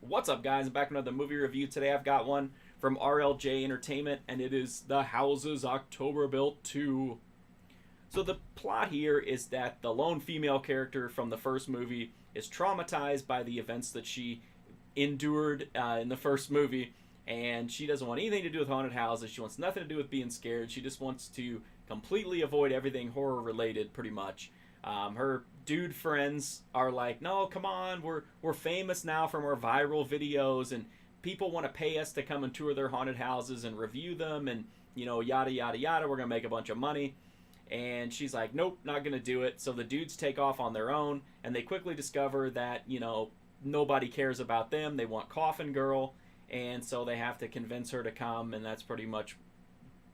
What's up, guys? I'm back with another movie review. Today I've got one from RLJ Entertainment, and it is The Houses October Built 2. So the plot here is that the lone female character from the first movie is traumatized by the events that she endured in the first movie, and she doesn't want anything to do with haunted houses. She wants nothing to do with being scared. She just wants to completely avoid everything horror related, pretty much. Her dude friends are like, no, come on, we're famous now from our viral videos, and people want to pay us to come and tour their haunted houses and review them, and yada yada yada. We're gonna make a bunch of money. And she's like, nope, not gonna do it. So the dudes take off on their own, and they quickly discover that nobody cares about them. They want Coffin Girl, and so they have to convince her to come, and that's pretty much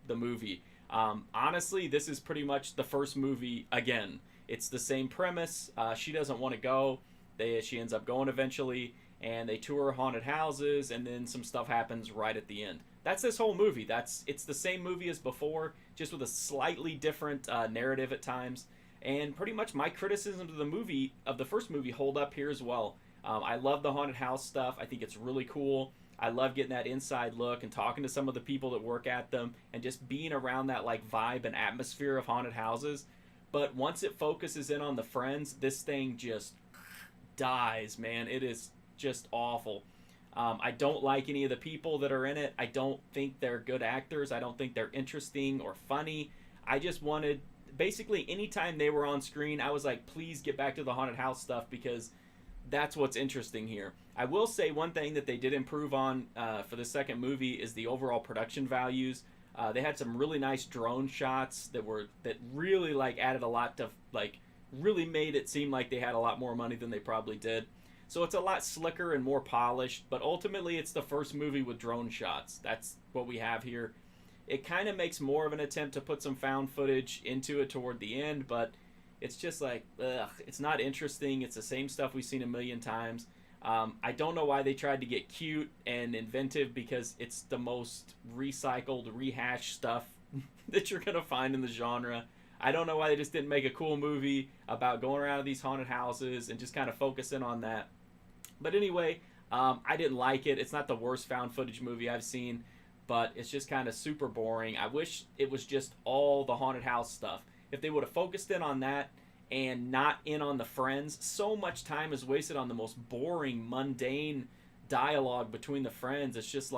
the movie. Honestly, this is pretty much the first movie again. It's the same premise. She doesn't want to go. She ends up going eventually, and they tour haunted houses, and then some stuff happens right at the end. That's this whole movie. It's the same movie as before, just with a slightly different narrative at times. And pretty much my criticisms of the first movie, hold up here as well. I love the haunted house stuff. I think it's really cool. I love getting that inside look and talking to some of the people that work at them, and just being around that vibe and atmosphere of haunted houses. But once it focuses in on the friends, this thing just dies, man. It is just awful. I don't like any of the people that are in it. I don't think they're good actors. I don't think they're interesting or funny. I just wanted, basically, anytime they were on screen, I was like, please get back to the haunted house stuff, because that's what's interesting here. I will say one thing that they did improve on for the second movie is the overall production values. They had some really nice drone shots that really added a lot to really made it seem like they had a lot more money than they probably did. So it's a lot slicker and more polished, but ultimately it's the first movie with drone shots. That's what we have here. It kind of makes more of an attempt to put some found footage into it toward the end, but it's just it's not interesting. It's the same stuff we've seen a million times. I don't know why they tried to get cute and inventive, because it's the most recycled, rehashed stuff that you're going to find in the genre. I don't know why they just didn't make a cool movie about going around to these haunted houses and just kind of focus in on that. But anyway, I didn't like it. It's not the worst found footage movie I've seen, but it's just kind of super boring. I wish it was just all the haunted house stuff. If they would have focused in on that and not in on the friends, so much time is wasted on the most boring, mundane dialogue between the friends. It's just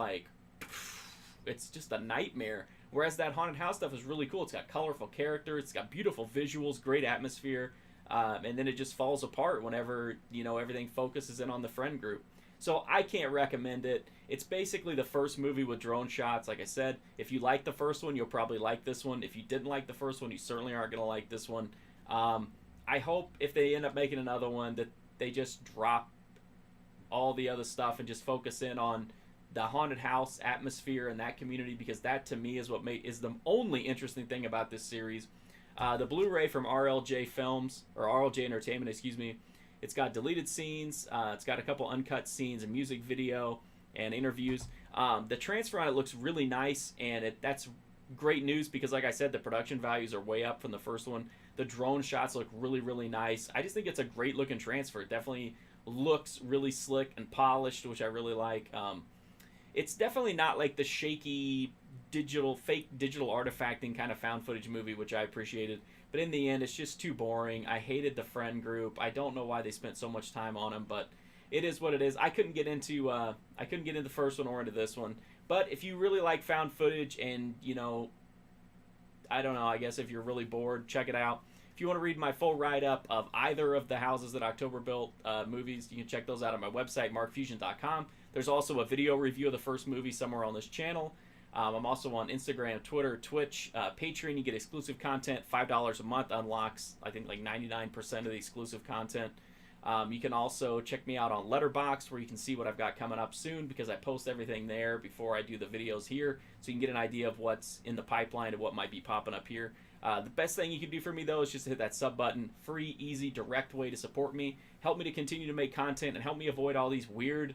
it's just a nightmare. Whereas that haunted house stuff is really cool. It's got colorful characters, it's got beautiful visuals, great atmosphere, and then it just falls apart whenever everything focuses in on the friend group. So I can't recommend it. It's basically the first movie with drone shots. Like I said, if you like the first one, you'll probably like this one. If you didn't like the first one, you certainly aren't going to like this one. I hope if they end up making another one that they just drop all the other stuff and just focus in on the haunted house atmosphere and that community, because that to me is what is the only interesting thing about this series. The Blu-ray from RLJ Films, or RLJ Entertainment, excuse me, it's got deleted scenes, it's got a couple uncut scenes, a music video, and interviews. The transfer on it looks really nice, and that's great news, because like I said, the production values are way up from the first one. The drone shots look really, really nice. I just think it's a great looking transfer. It definitely looks really slick and polished, which I really like. It's definitely not like the shaky fake digital artifacting kind of found footage movie, which I appreciated. But in the end, it's just too boring. I hated the friend group. I don't know why they spent so much time on them, but it is what it is. I couldn't get into the first one or into this one. But if you really like found footage, and I don't know, I guess if you're really bored, check it out. If you want to read my full write-up of either of the Houses That October Built movies, you can check those out on my website, markfusion.com. There's also a video review of the first movie somewhere on this channel. I'm also on Instagram, Twitter, Twitch, Patreon. You get exclusive content. $5 a month unlocks, I think, 99% of the exclusive content. You can also check me out on Letterboxd, where you can see what I've got coming up soon, because I post everything there before I do the videos here, so you can get an idea of what's in the pipeline and what might be popping up here. The best thing you can do for me, though, is just to hit that sub button. Free, easy, direct way to support me. Help me to continue to make content, and help me avoid all these weird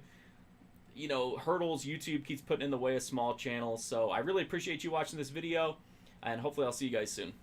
hurdles YouTube keeps putting in the way of small channels. So I really appreciate you watching this video, and hopefully I'll see you guys soon.